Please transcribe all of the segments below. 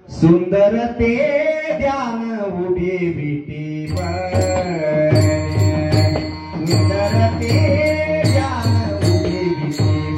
सुंदर ते ध्यान उभे विटीवर, सुंदर ते ध्यान उभे विटीवर,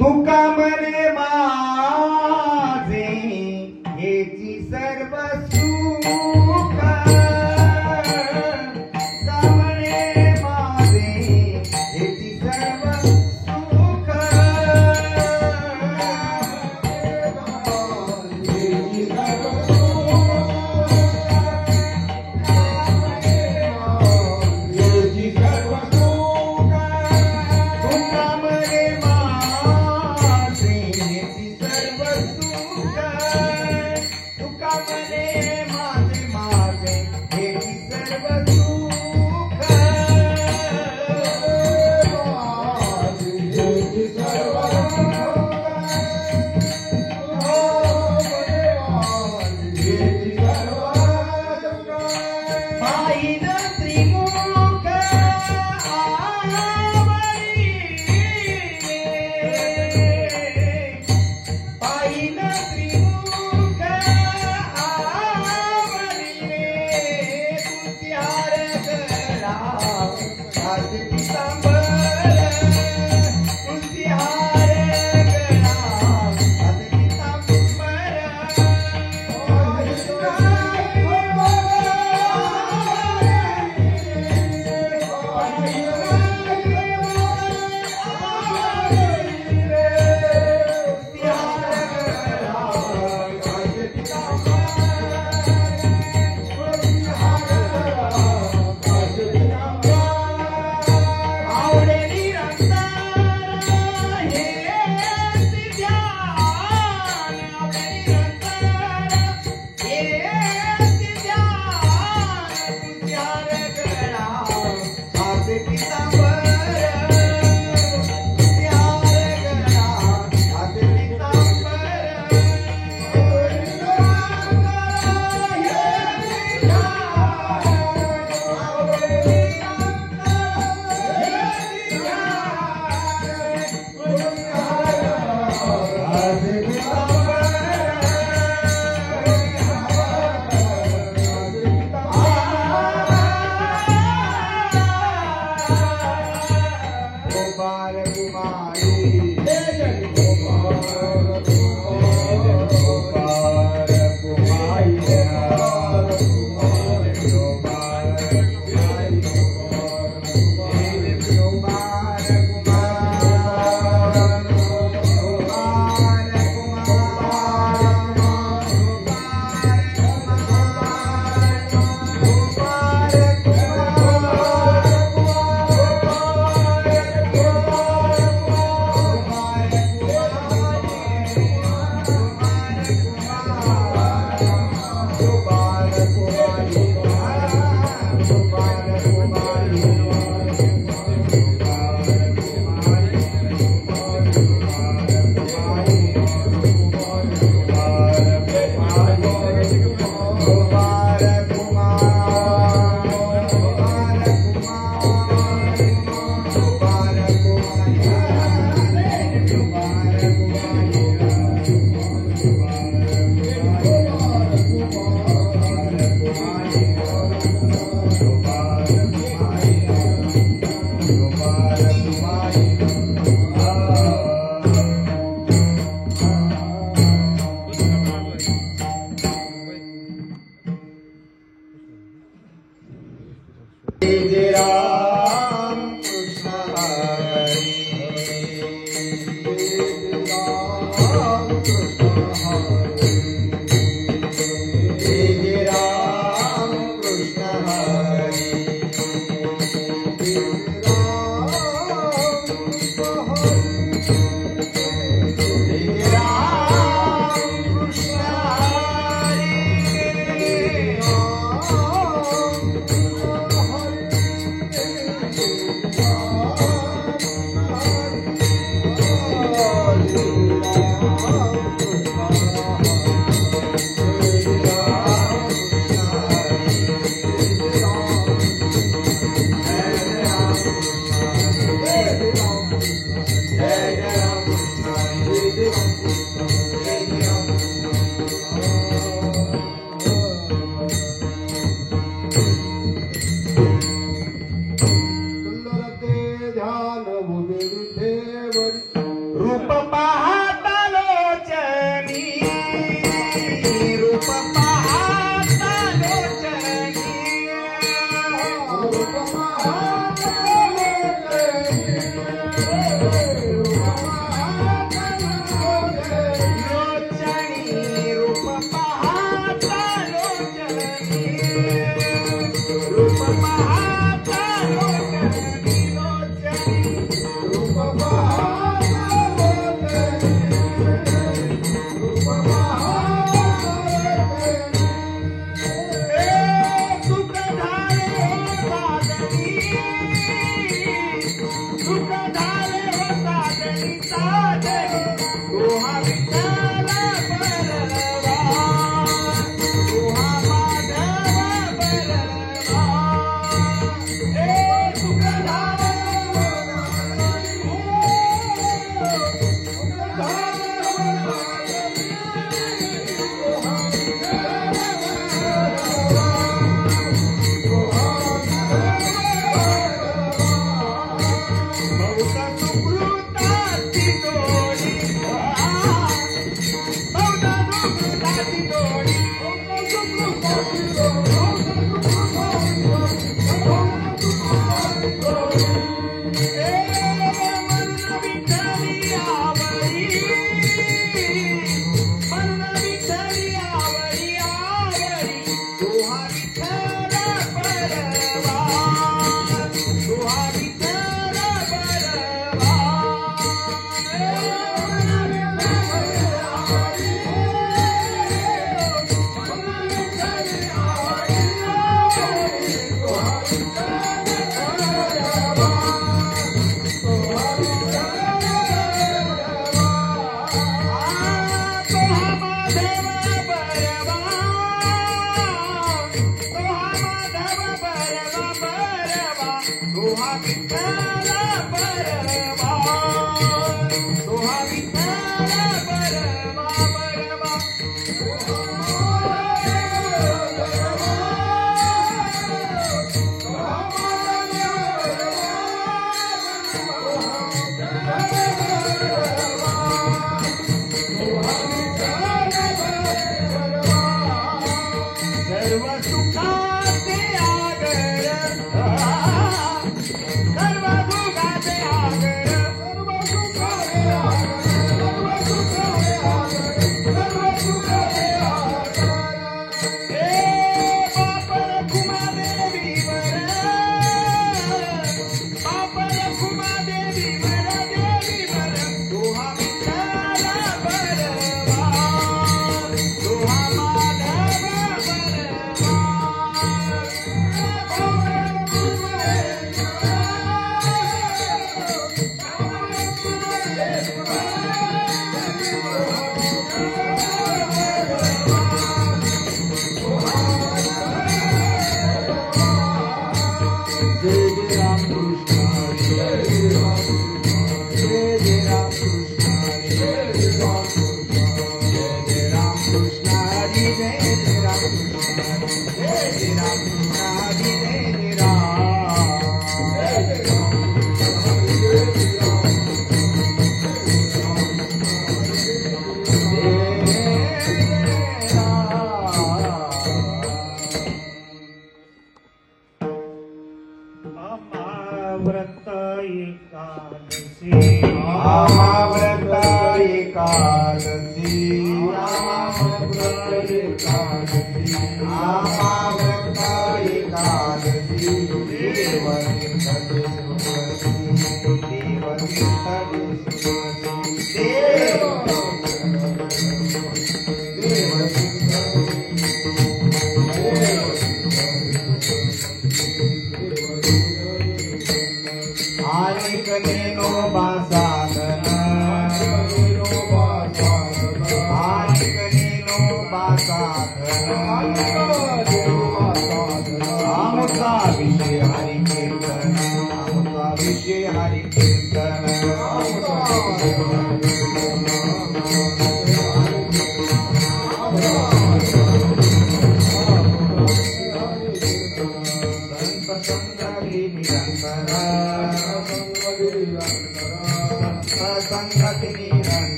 तुका मने माझे हेची सर्व सुख, तुका मने माझे हेची सर्व सुख, Hare Krishna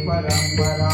परंपरा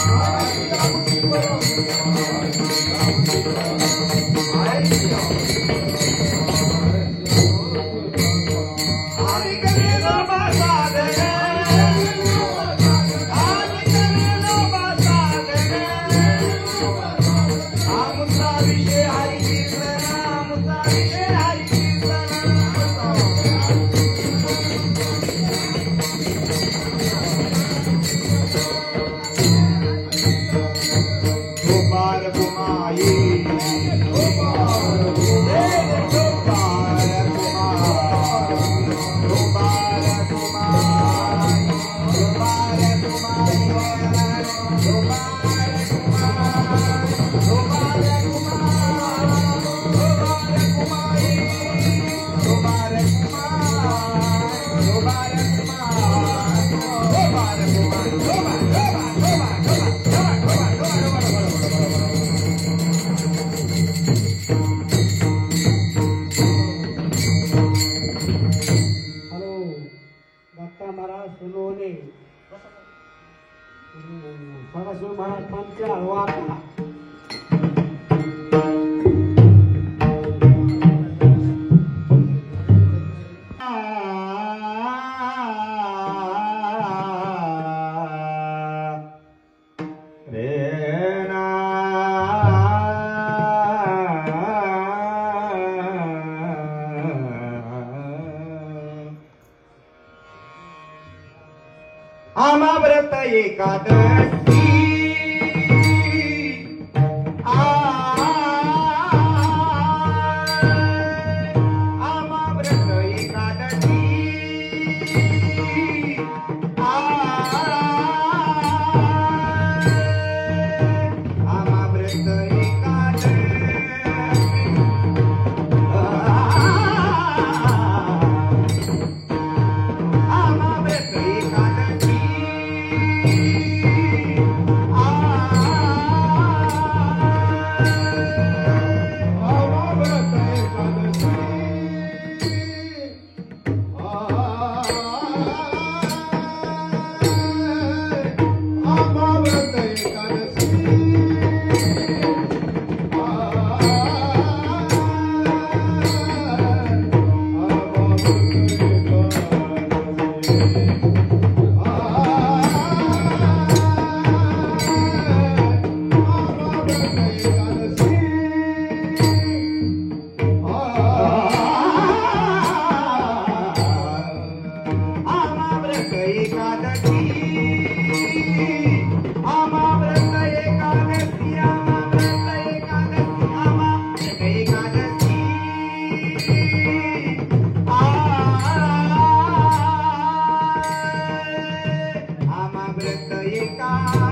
पंचा वाका आमाव्रत एकादशी आमाव्रत एकादशी आमाव्रत एकादशी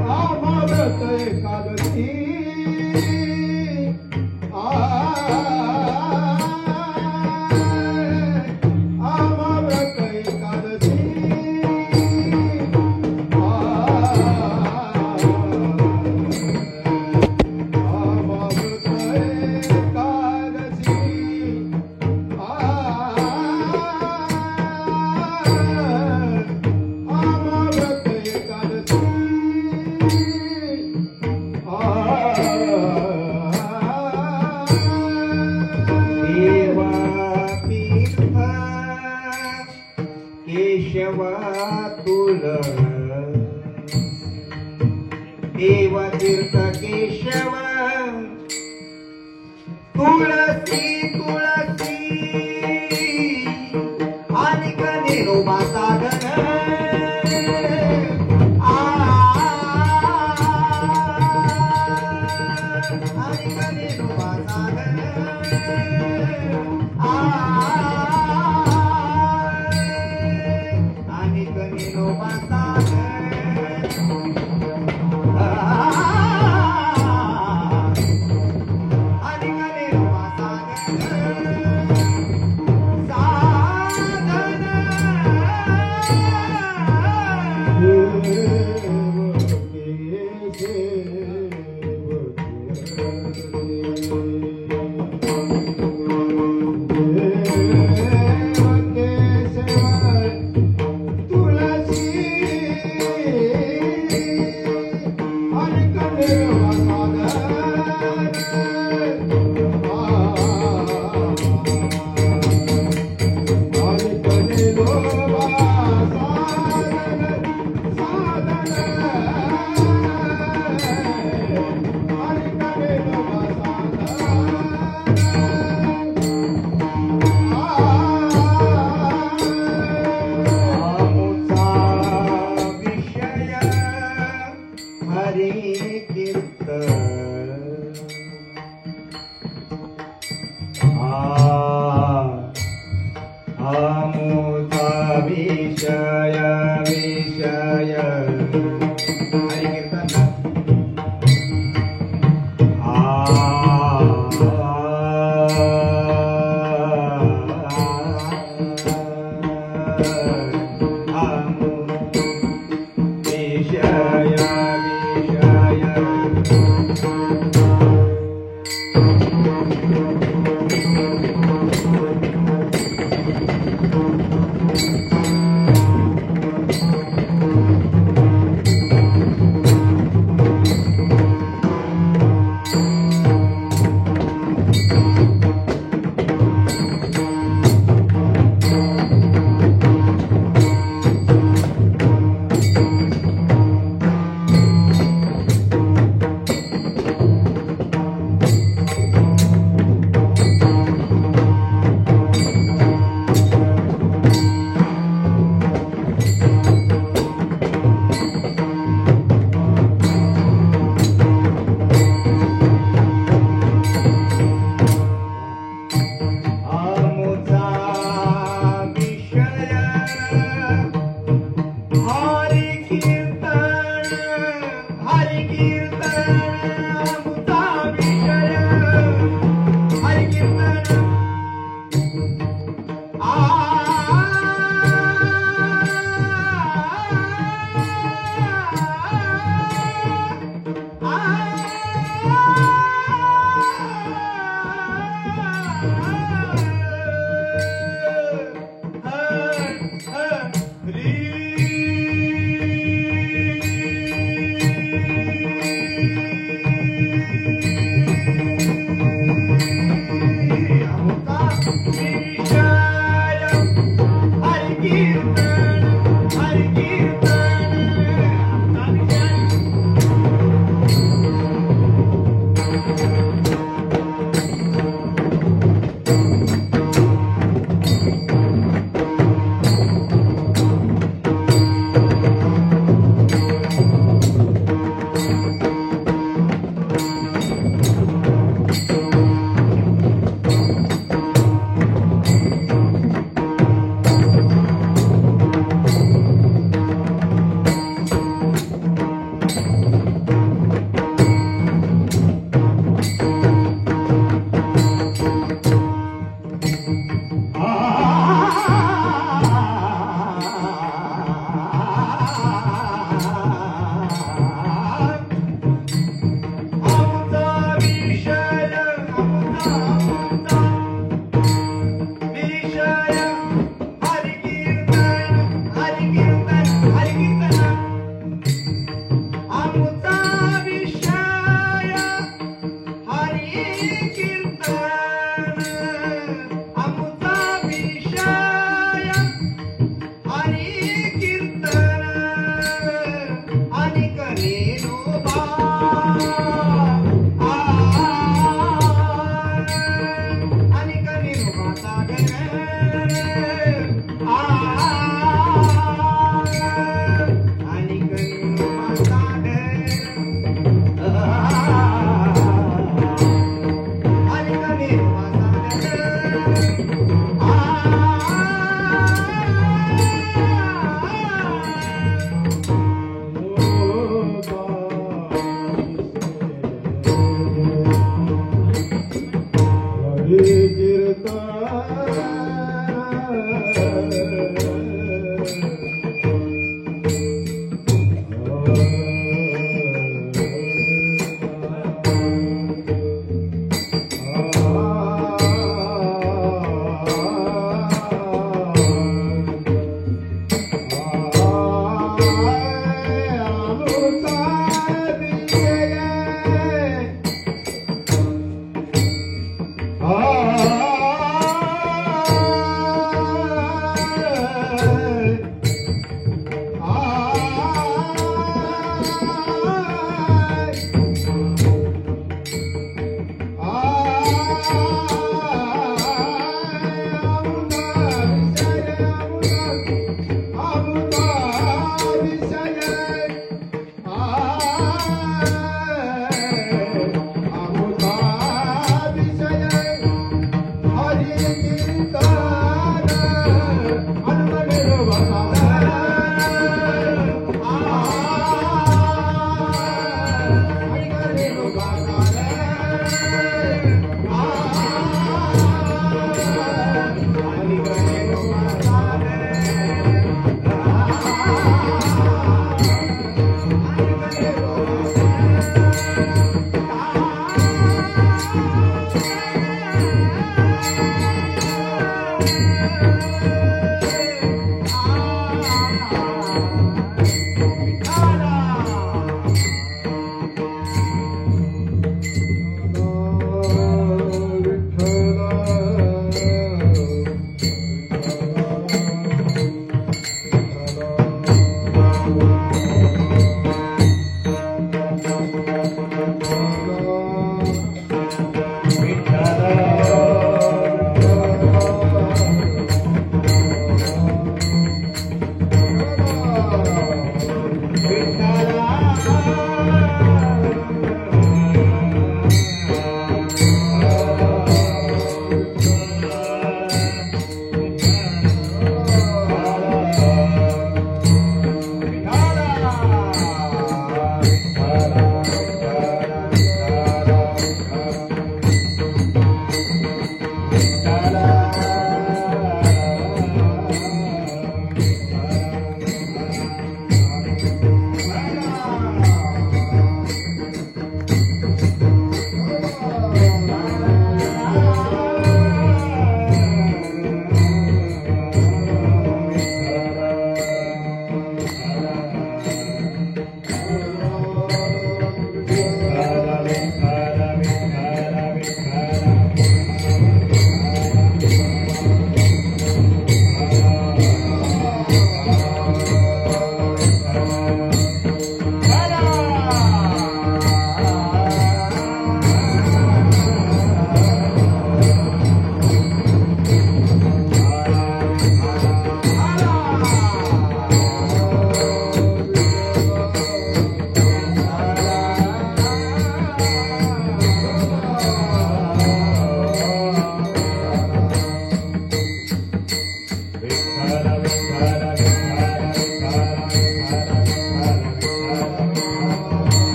आमाव्रत एकादशी देवा तीर्थ केशव तुळसी तुळसी आणि निरोबा साधन आणि निरोबा साधन आणि निरोबा साधन विषय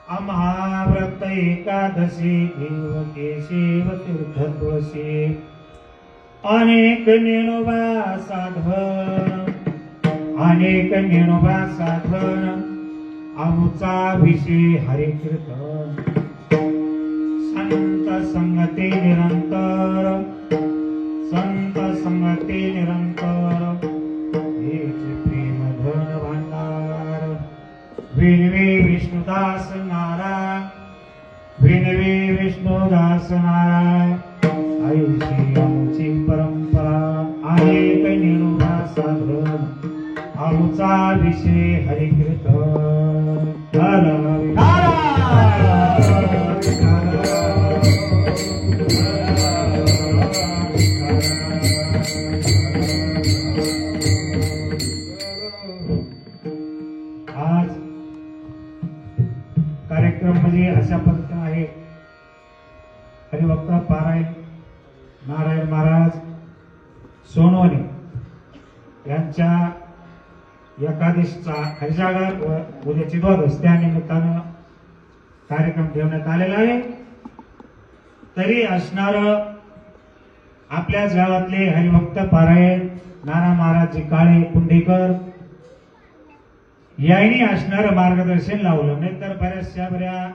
अमहाव्रत एकादशी देवके शिव तीर्थ तुळशी अनेक नेणोबा साधन आमुचा विषय हरे कीर्तन संत संगती निरंतर हेच प्रेम धन भांडार विनवे विष्णुदास नारायण ऐशी आमची परंपरा अनेक निरुबा साधन आमचा विषय हरि कीर्तन आज कार्यक्रम म्हणजे अशा पद्धतीने आहे. हरिभक्त पारायण नारायण महाराज सोनवणे यांच्या एकादशीचा हरिजागर व उद्याची द्वादश त्या निमित्तानं कार्यक्रम ठेवण्यात आलेला आहे. तरी असणार आपल्याच गावातले हरिभक्त पारायण नाना महाराजजी काळे कुंडेकर यांनी असणारं मार्गदर्शन लावलं. नाहीतर बऱ्या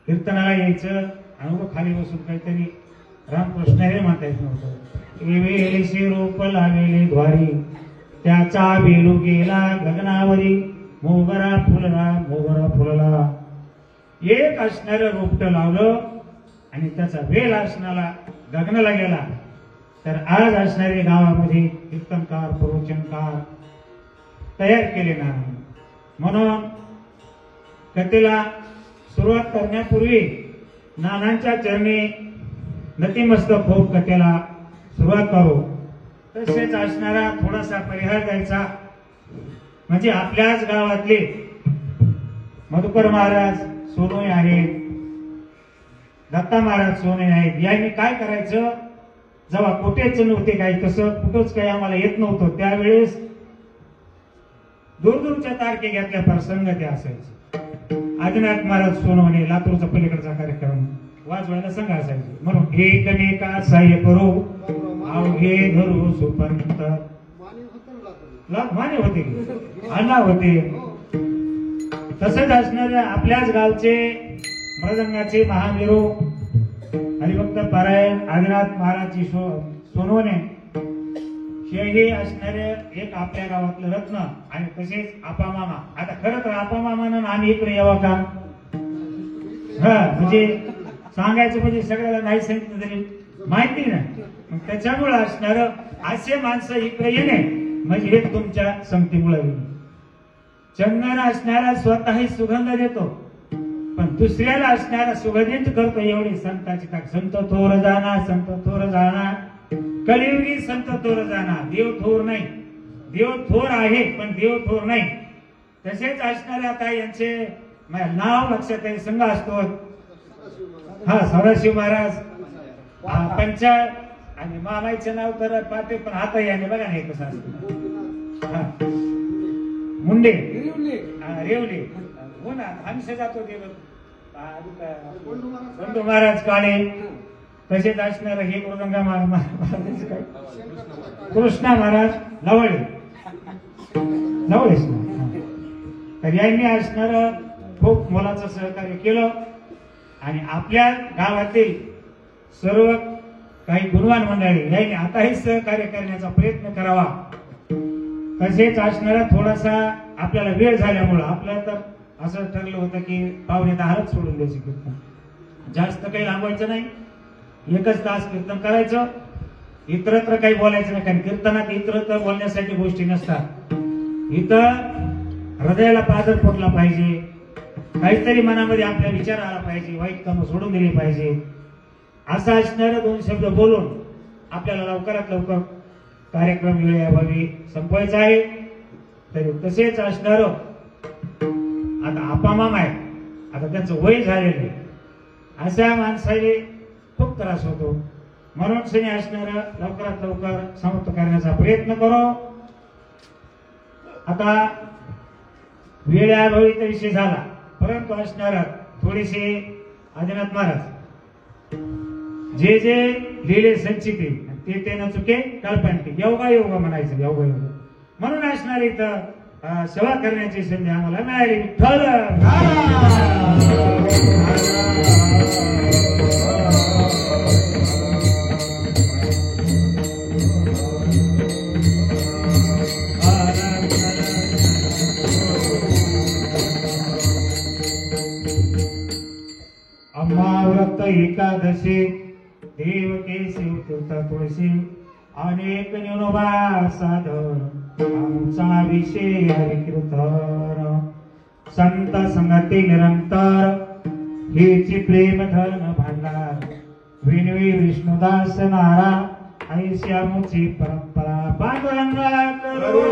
कीर्तनाला यायचं आणि खाली बसून काहीतरी रामकृष्ण हे म्हणता येत नव्हतं. एवेळेशी रोप लावेले द्वारी त्याचा बेलू गेला गगनावरी मोगरा फुलला. एक असणारं रोपट लावलं आणि त्याचा वेल असणारा गगनाला गेला. तर आज असणारे गावामध्ये कीर्तनकार प्रवचनकार तयार केले नाही. म्हणून कथेला सुरुवात करण्यापूर्वी नानांच्या चरणी नतिमस्तक होऊन कथेला सुरुवात करू. तसेच असणारा थोडासा परिहार द्यायचा म्हणजे आपल्याच गावातले मधुकर महाराज सोनोई आहेत, दत्ता महाराज सोनोई आहेत. यांनी काय करायचं, जेव्हा कुठेच नव्हते काही तसं कुठंच काही आम्हाला येत नव्हतं त्यावेळेस दूरदूरच्या तारखे घेतल्या प्रसंग ते असायचे. आदिनाथ महाराज सोनवणे लातूरचा पलीकडचा कार्यक्रम वाजवायला संघ असायचे. म्हणून एकमेका सहाय्य करू अवघे धरू सुपंत माने होते अण्णा होते. तसंच असणाऱ्या आपल्याच गावचे मृदंगाचे महावीरो हरिभक्त पारायण आदिनाथ महाराजची सोनवणे हे असणारे एक आपल्या गावातलं रत्न. आणि तसेच आपामामा. आता खरं तर आपामामानं आम्ही इकडे यावं का, म्हणजे सांगायचं म्हणजे सगळ्याला नाही सांगितलं तरी माहिती नाही. मग त्याच्यामुळे असणार असे माणसं इकडे येणे म्हणजे हे तुमच्या संगतीमुळे. चंदन असणारा स्वतःही सुगंध देतो पण दुसऱ्याला असणारा सुगंधित करतो. एवढी संताची ताक. संत थोर जाणा कलियुगी संत थोर जाणा. देव थोर नाही, देव थोर आहे पण देव थोर नाही. तसेच असणारे आता यांचे नाव लक्षात आहे. संघ असतो सदाशिव महाराज पंचाळ आणि मामाईचं नाव तर पाहते पण आता याने बघा नाही कसं असतं. मुंडे रेवले हो ना. आम्ही जातो देव बंधू महाराज काळे. तसेच असणार हे मृदंगा महाराज कृष्णा महाराज लवळे. तर यांनी असणार खूप मोलाचं सहकार्य केलं आणि आपल्या गावातील सर्व काही गुणवान मंडळी यांनी आताही सहकार्य करण्याचा प्रयत्न करावा. तसेच असणारा थोडासा आपल्याला वेळ झाल्यामुळं आपल्याला तर असं ठरलं होतं की पावणे 10 सोडून द्यायचे कीर्तन. जास्त काही लांबवायचं नाही, 1 तास कीर्तन करायचं. इतरत्र काही बोलायचं नाही कारण कीर्तनात इतरत्र बोलण्यासाठी गोष्टी नसतात. इथं हृदयाला पादर फुटला पाहिजे, काहीतरी मनामध्ये आपल्या विचार आला पाहिजे, वाईट कामं सोडून दिली पाहिजे. असं असणारे 2 शब्द बोलून आपल्याला लवकरात लवकर कार्यक्रम वेळेअभावी संपवायचा आहे. तरी तसेच असणार आता आपामाम आहे, आता त्यांचं वय झालेलं आहे. अशा माणसाने खूप त्रास होतो. म्हणून सनी असणार लवकरात लवकर समाप्त करण्याचा प्रयत्न करू. आता वेळेअभावी तर विषय झाला परंतु असणार थोडेसे आदिनाथ महाराज जे जे लिहिले संचिते ते न चुके कल्पनिक योगा म्हणायचं. योगा म्हणून असणार इथं सेवा करण्याची संधी आम्हाला मिळाली. विठ्ठल अमाव्रत एकादशी देवकेशी तीर्थ तुळशी अनेक ज्ञानोबा साधन आमचा विषय हरिकीर्तन. संत संगती निरंतर हेची प्रेम धन भांडार. विनवी विष्णुदास नारा ऐशी आमची परंपरा. पांडुरंगा करू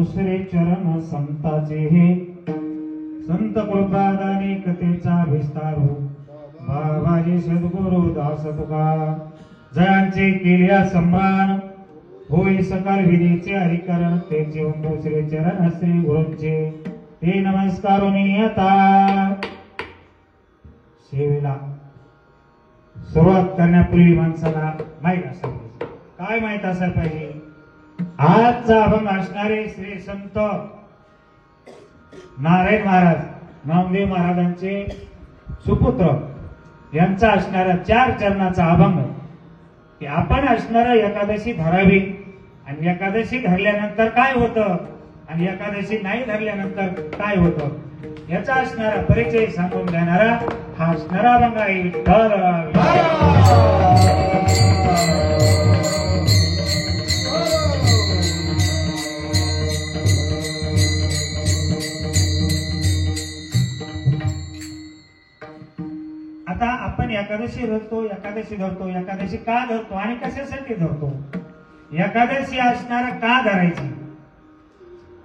दुसरे चरण संताचे हे संत कृपादानी कथेचा विस्तार हो बाबाजी सद्गुरु दास तुका जयांचे केल्या सम्मान होय सकल विधीचे हरिकरण तेचे दुसरे चरण श्री गुरूंचे ते नमस्कारोनी आता सेवेला सुरुवात करण्यापूर्वी माणसाला माहीत असायला पाहिजे. काय माहीत असायला पाहिजे? आजचा अभंग असणारे श्री संत नारायण महाराज नामदेव महाराजांचे सुपुत्र यांचा असणारा 4 चरणाचा अभंग की आपण असणारा एकादशी धरावी आणि एकादशी धरल्यानंतर काय होतं आणि एकादशी नाही धरल्यानंतर काय होतं याचा असणारा परिचय सांगून देणारा हा असणारा अभंग आहे. विठ्ठल आता आपण एकादशी धरतो एकादशी का धरतो आणि कशासाठी धरतो? एकादशी असणारा का धरायची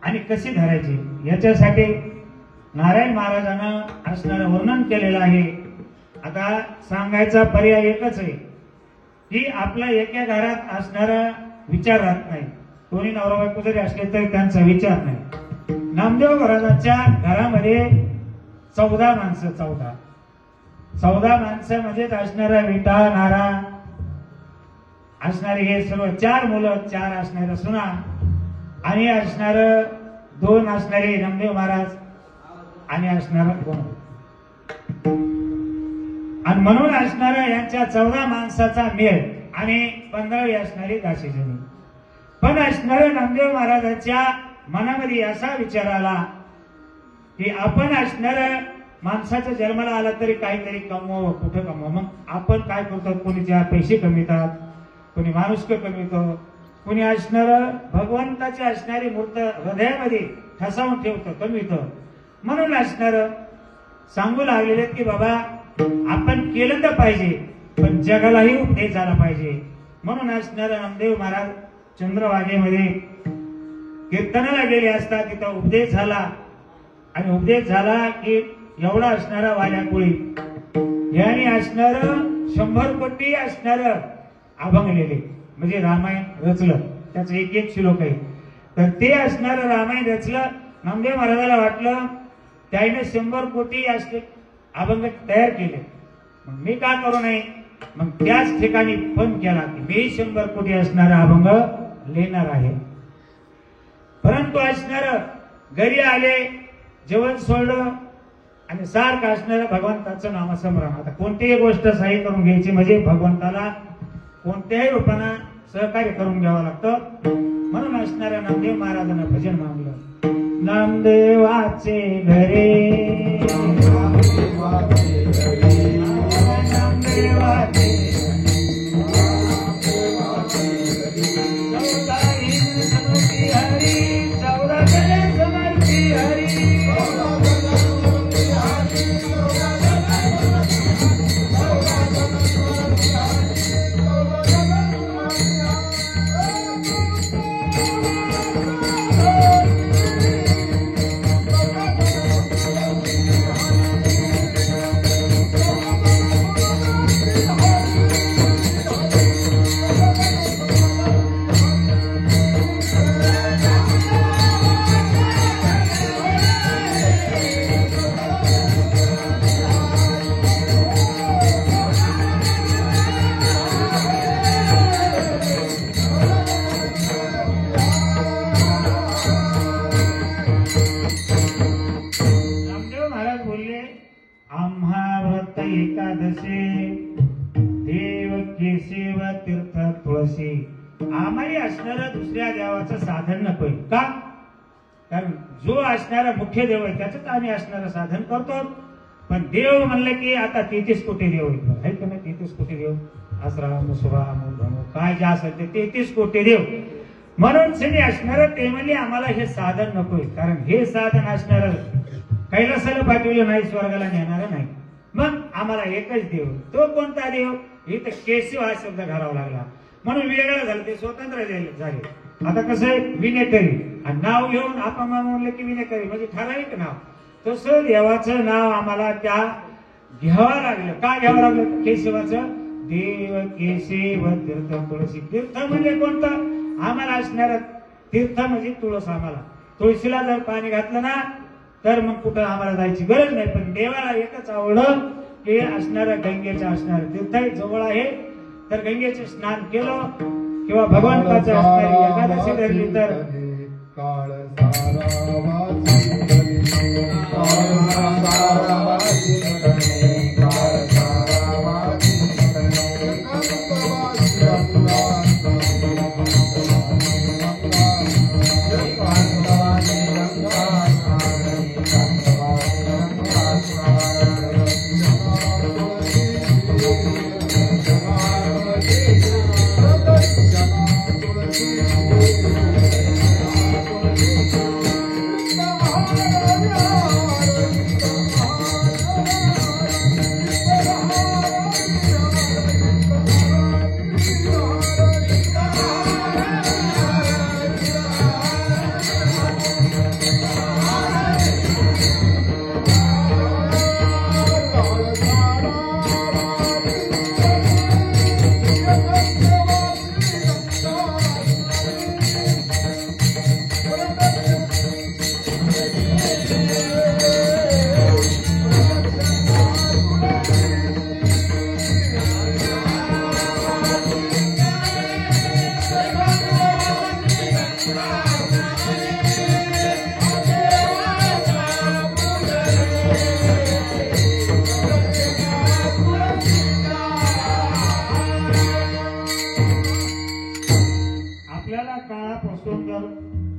आणि कशी धरायची याच्यासाठी नारायण महाराजांना असणारं वर्णन केलेलं आहे. आता सांगायचा पर्याय एकच आहे की आपल्या एका घरात असणारा विचार राहत नाही. कोणी नवरा बायको जरी असले तरी त्यांचा विचार नाही. नामदेव महाराजांच्या घरामध्ये 14 माणसं 14 माणसं म्हणजेच असणारा विटा नारा असणारे हे सर्व 4 मुलं 4 असणाऱ्या सुना आणि असणार 2 असणारे नामदेव महाराज आणि असणारा 2 आणि म्हणून असणारा यांच्या 14 माणसाचा मेळ आणि 15 असणारी दासीजनी. पण असणाऱ्या नामदेव महाराजांच्या मनामध्ये असा विचार आला की आपण असणाऱ्या माणसाच्या जन्माला आला तरी काहीतरी कमवावं. कुठं कमवावं? मग आपण काय करतो? कोणी 4 पैसे कमवितात, कोणी माणुसक कमवितो, कोणी असणार भगवंताची असणारी मूर्त हृदयामध्ये ठसावून ठेवतो कमवितो. म्हणून असणार सांगू लागलेले की बाबा आपण केलं तर पाहिजे पण जगालाही उपदेश झाला पाहिजे. म्हणून असणार नामदेव महाराज चंद्रभागेमध्ये कीर्तनाला गेले असता तिथं उपदेश झाला आणि उपदेश झाला की एवढा असणारा वाल्याकुळी याने असणार 100 कोटी असणार अभंग लिहिले म्हणजे रामायण रचलं. त्याचं एक श्लोक आहे. तर ते असणार रामायण रचलं. नामदेव महाराजाला वाटलं त्याने 100 कोटी असले अभंग तयार केले, मग मी का करू नये? मग त्याच ठिकाणी पण केला की मी 100 कोटी असणारा अभंग लिहिणार आहे. परंतु असणार घरी आले, जेवण सोडलं आणि सारखं असणारं भगवंताचं नामस्मरण. आता कोणतीही गोष्ट सही करून घ्यायची म्हणजे भगवंताला कोणत्याही रूपानं सहकार्य करून घ्यावं लागतं. म्हणून असणाऱ्या नामदेव महाराजांना भजन मागलं. नामदेवाचे घरे नामदेवाचे आम्हाला असणारा दुसऱ्या देवाचं साधन नकोय का? कारण जो असणारा मुख्य देव आहे त्याच आम्ही असणारं साधन करतो. पण देव म्हणलं की आता 33 कोटी देव आहेत का नाही? 33 कोटी देव आश्राम सुराम धनु काय जे असेल ते 33 कोटी देव. म्हणून सगळे असणारं ते म्हणले आम्हाला हे साधन नकोय. कारण हे साधन असणारं कैलासाला पाठवलं नाही, स्वर्गाला नेणार नाही. मग आम्हाला एकच देव. तो कोणता देव? इथं केशव हा शब्द घालावा लागला. म्हणून वेगळं झालं, ते स्वतंत्र झाले. आता कसं आहे, विनेकरी आणि नाव घेऊन आपण म्हणलं की विनेकरी म्हणजे ठराविक नाव, तसं देवाचं नाव आम्हाला त्या घ्यावं लागलं. का घ्यावं लागलं? केशवाचं देव केशव तीर्थ तुळशी. तीर्थ म्हणजे कोणतं? आम्हाला असणार तीर्थ म्हणजे तुळस. आम्हाला तुळशीला जर पाणी घातलं ना तर मग कुठं आम्हाला जायची गरज नाही. पण देवाला एकच आवडलं की असणाऱ्या गंगेचं असणारं तीर्थ जवळ आहे, तर गंगेचे स्नान केलं किंवा भगवंताचं असणारी एकादशी धरली तर काळ सारावाची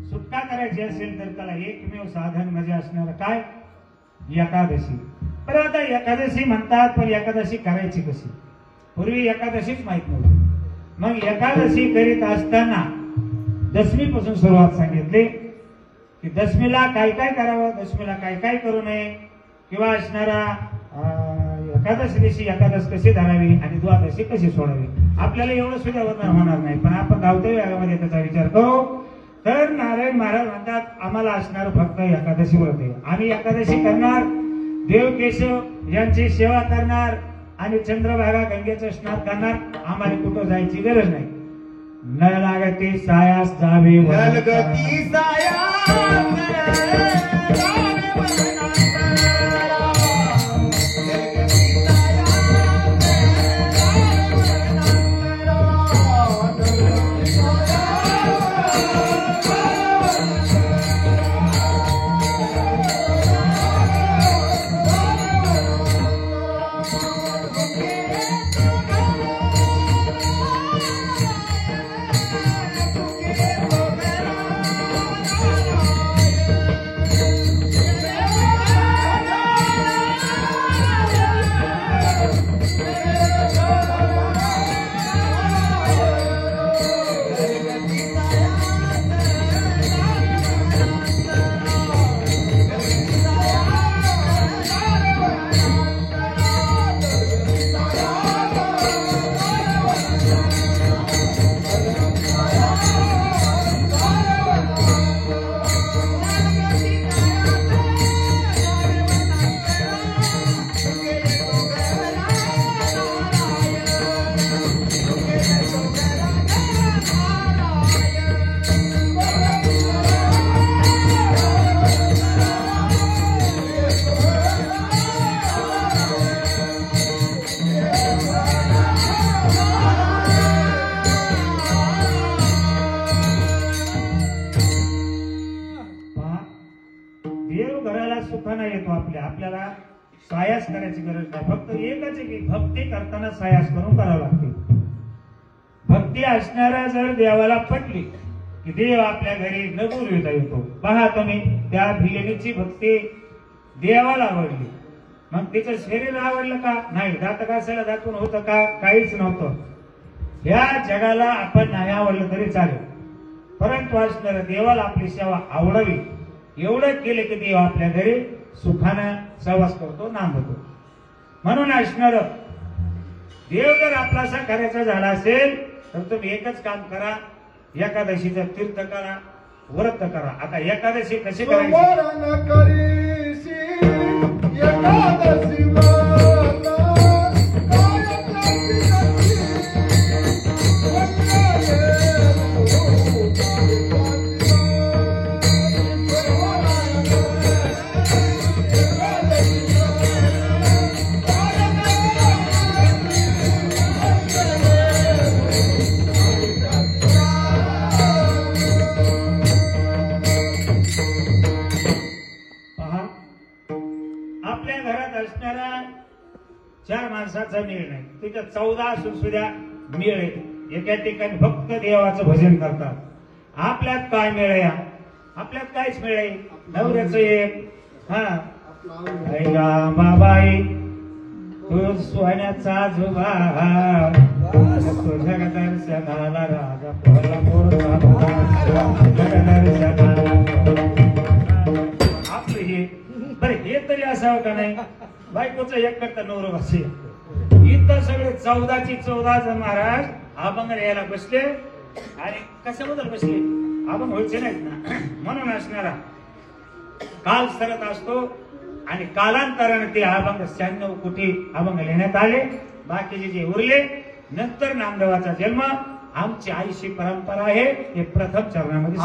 सुटका करायची असेल तर त्याला एकमेव साधन म्हणजे असणार काय? एकादशी. पण आता एकादशी म्हणतात, पण एकादशी करायची कशी? पूर्वी एकादशीच माहित नव्हती. मग एकादशी करीत असताना दशमी पासून सुरुवात सांगितली की दशमीला काय काय करावं, दशमीला काय काय करू नये, किंवा असणारा एकादशी दिवशी एकादश कशी धरावी आणि द्वादशी कशी सोडावी. आपल्याला एवढं सुद्धा होणार नाही, पण आपण गावतोय यामध्ये त्याचा विचार करू. तर नारायण महाराज म्हणतात आम्हाला असणार फक्त एकादशी व्रत आहे. आम्ही एकादशी करणार, देव केशव यांची सेवा करणार आणि चंद्रभागा गंगेचं स्नान करणार. आम्हाला कुठं जायची गरज नाही. न लागती सायास जावे नलगती साया सुखाना येतो. आपल्याला सायास करायची गरज नाही. फक्त एकच आहे की भक्ती करताना सायास करून करावं लागते. भक्ती असणारा जर देवाला पटली की देव आपल्या घरी न बोलविता येतो. पहा तुम्ही त्या भिलेनीची भक्ती देवाला आवडली, मग तिचं शरीर आवडलं का? नाही. दात घासायला दातून होतं का? काहीच नव्हतं. या जगाला आपण नाही आवडलं तरी चालेल, परंतु असणारा देवाला आपली सेवा आवडावी एवढं केलं की देव आपल्या घरी सुखानं सहवास करतो, नांदतो. म्हणून असणार देव जर आपलासा करायचा झाला असेल तर तुम्ही एकच काम करा, एकादशीचं तीर्थ करा, व्रत करा. आता एकादशी कशी करायची? सुवर्ण करीसी एकादशी व्रत, काय प्राप्ती करती, आपल्या घरात असणारा 4 माणसाचा मेळ नाही, तिथं 14 असून सुद्धा मेळ आहे. एका ठिकाणी फक्त देवाचं भजन करतात. आपल्यात काय मेळ आहे? आपल्यात काहीच मेळ आहे. नवऱ्याचं एक बाबाई तू सोन्याचा जुबा तुझ्या दर्शनाला राजा आपलं हे बरं हे तरी असावं का नाही? बायकोचं एक करता नवरं असे इथं सगळे 14ची 14 जण महाराज अभंग यायला बसले. आणि कशाबद्दल बसले? अभंग व्हायचे नाहीत ना, म्हणून असणारा काल सरत असतो. आणि कालांतराने ते अभंग 96 कोटी अभंग लिहिण्यात आले. बाकीचे जे उरले नंतर नामदेवाचा जन्म आमची आईशी परंपरा आहे. हे प्रथम चरणामध्ये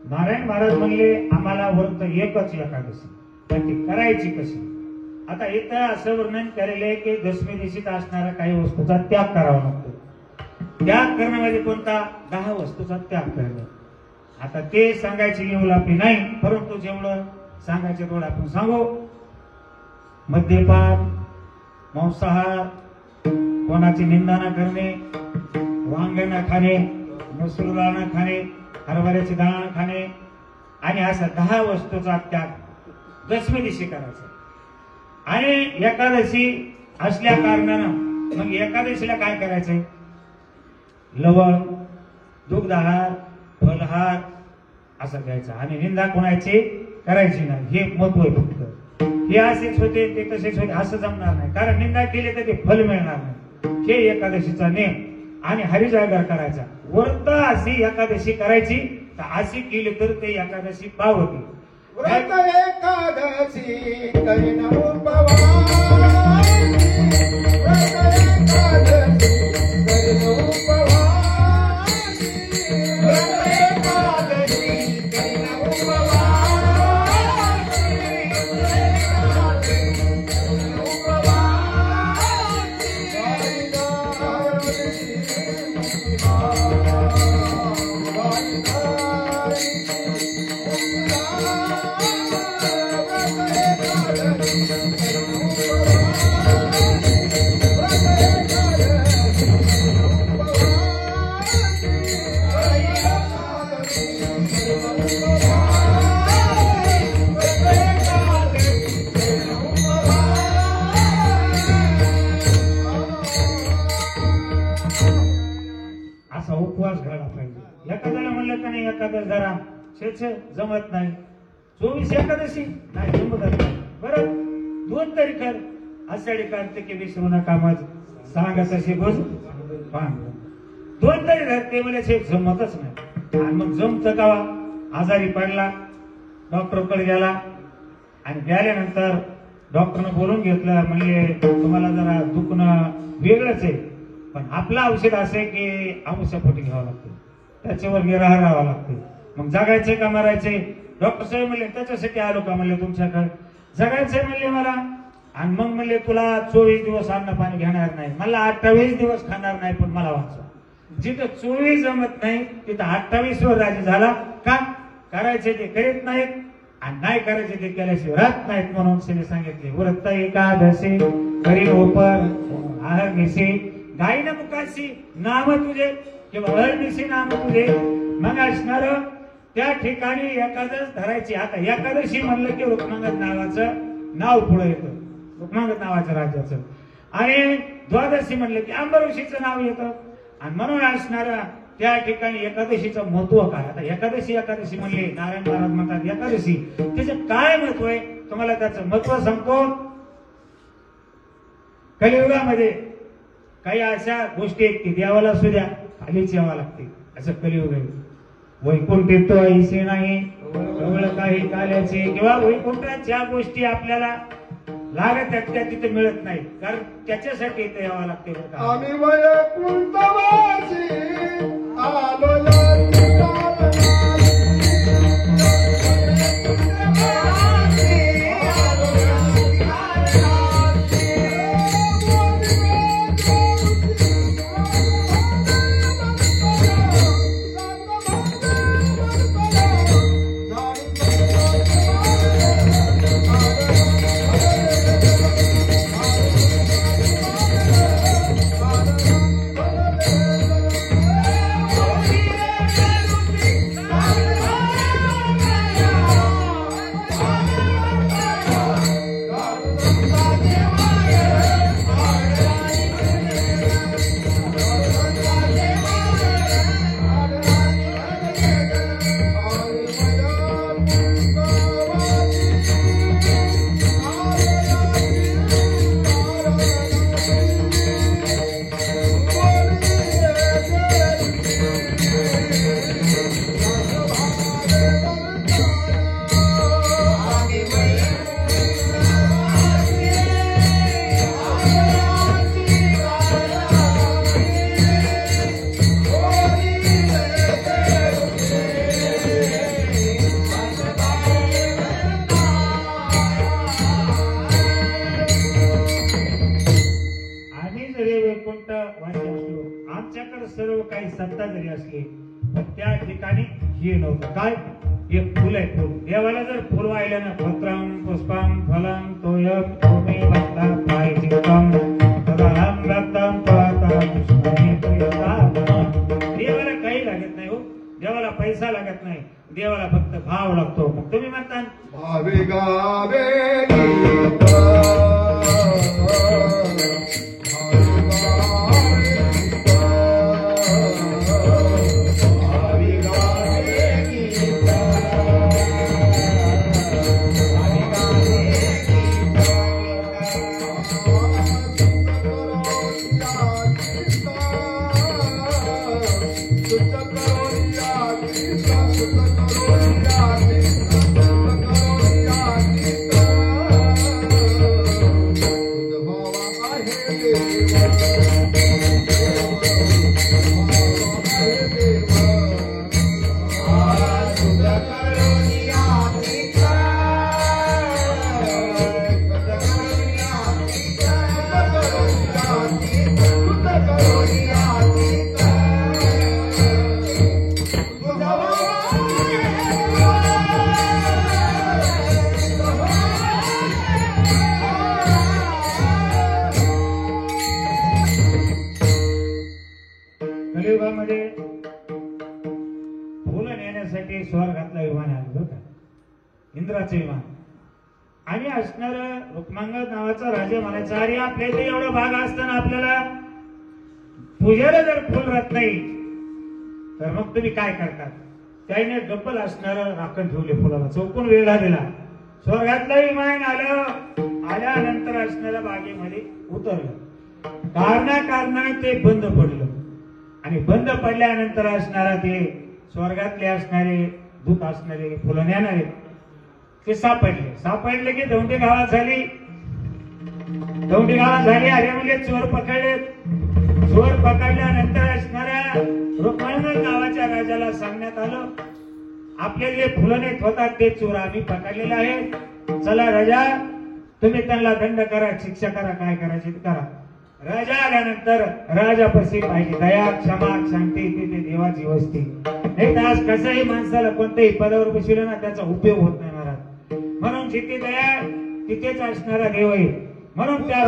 नारायण महाराज म्हणले आम्हाला व्रत एकच एकादशी, पण ती करायची कशी? आता इथं असं वर्णन केलेलं आहे की दशमी दिवशीत असणाऱ्या काही वस्तूचा त्याग करावा लागतो. त्याग करणं म्हणजे कोणता? 10 वस्तूचा त्याग करणं. आता ते सांगायची येऊ आपली नाही, परंतु जेवढं सांगायचे तेवढं आपण सांगू. मद्यपान, मांसाहार, कोणाची निंदा न करणे, वांग न खाणे, मसूर डाळ न खाणे, हरभऱ्याची डाळ न खाणे, आणि असा 10 वस्तूचा त्याग दशमी दिवशी करायचा. आणि एकादशी असल्या कारणानं मग एकादशीला काय करायचंय? लवंग, दुग्धहार, फलहार असं घ्यायचं. आणि निंदा कोणाची करायची नाही, हे महत्व आहे. फक्त हे असेच होते ते तसेच होते असं जमणार नाही, कारण निंदा केली तर ते फल मिळणार नाही. हे एकादशीचा नियम. आणि हरिजागर करायचा. व्रत अशी एकादशी करायची, तर अशी केली तर ते एकादशी पावते. व्रत एकादशी करीन उपवास, व्रत एकादशी करीन उपवास, व्रत एकादशी करीन उपवास, उपवास. एकादश धरा छे जमत नाही, 24 एकादशी नाही जमत नाही, बरं 2 तरी कर, आषाढी कार्तिकी विसरू नका मज सांगत अशी गोज 2 तरी धरते मला जमतच नाही. आणि मग जमत का आजारी पडला, डॉक्टरकडे गेला आणि गेल्यानंतर डॉक्टरनं बोलून घेतलं, म्हणले तुम्हाला जरा दुखणं वेगळंच आहे, पण आपलं औषध असं आहे की औषधपोटी घ्यावं लागतं, त्याच्यावर राहावं लागतं. मग जगायचे का मरायचे? डॉक्टर साहेब म्हणले त्याच्यासाठी आलो का म्हणले तुमच्याकडे? जगायचंय म्हणले मला. आणि मग म्हणले तुला 24 दिवस अन्न पाणी घेणार नाही, मला 28 दिवस खाणार नाही, पण मला वाचवा. जिथं 24 जमत नाही तिथं 28 वर राजी झाला का? करायचे ते करीत नाहीत आणि नाही करायचे ते केल्याशिवाय राहत नाहीत, म्हणून तिने सांगितले व्रत एकादशी करी ओपर आहर निशी गायन मुखाशी नाम तुझे किंवा हरनिशी नाम तुझे. मग असणार त्या ठिकाणी एकादश धरायची. आता एकादशी म्हणलं की रुक्मांगद नावाचं नाव पुढे येतं, रुक्मांगद नावाच्या राज्याचं. आणि द्वादशी म्हणलं की अंबऋषीचं नाव येतं. आणि म्हणून असणार त्या ठिकाणी एकादशीचं महत्व काय? आता एकादशी म्हणले नारायण महाराज म्हणतात एकादशी, त्याचं काय महत्व आहे तुम्हाला त्याचं महत्व सांगतो. कलियुगामध्ये काही अशा गोष्टी आहेत की देवाला सुद्धा खालीच यावं लागते, असं कलियुग आहे. वैकुंठी तो ऐसे नाही काही काल्याचे, किंवा वैकुंठात ज्या गोष्टी आपल्याला लागत त्या तिथे मिळत नाही, कारण त्याच्यासाठी इथे यावं लागते. आम्ही वैकुंठवासी आलो या ठिकाणी. सर्व काही सत्ता जरी असली पण त्या ठिकाणी हे नव्हतं. काय? हे फुल आहे फुल. देवाला जर फुल वाहिलं ना, पत्रम पुष्पम फलम तोयम भूमी भक्ता पायचितम तदाहम दत्तम पाता पुष्पमे प्रियताम. देवाला काही लागत नाही हो, देवाला पैसा लागत नाही, देवाला फक्त भाव लागतो. मग तुम्ही म्हणता भावे गावे स्वर्गातला विमान आलं बरं का, इंद्राचं विमान. आणि असणार रुक्मांगद नावाचा राजा म्हणायचा, अरे आपल्या इथे एवढा भाग असताना आपल्याला पूजेला जर फुल राहत नाही तर मग तुम्ही काय करतात? त्याने डब्बल असणार राखण ठेवले फुलाला, चौकून वेळा दिला. स्वर्गातलं विमान आलं, आल्यानंतर असणाऱ्या बागेमध्ये उतरलं. कारणानं ते बंद पडलं आणि बंद पडल्यानंतर असणारा ते स्वर्गातले असणारे दूत असणारे फुलं नेणारे ते सापडले की दौंडी गावात झाली. अरे म्हणजे चोर पकडले. चोर पकडल्यानंतर असणाऱ्या रुक्मांगद गावाच्या राजाला सांगण्यात आलं, आपले जे फुलं नेत होतात ते चोर आम्ही पकडलेले आहे. चला राजा, तुम्ही त्यांना दंड करा, शिक्षा करा, काय करायचे ते करा. राजा आल्यानंतर राजापाशी पाहिजे दया, क्षमा, शांती, तिथे देवाची वस्ती. नाही तर आज कसंही माणसाला कोणत्याही पदावर बसविलं ना त्याचा उपयोग होत नाही महाराज. म्हणून जिथे दया तिथेच असणारा देव आहे. म्हणून त्या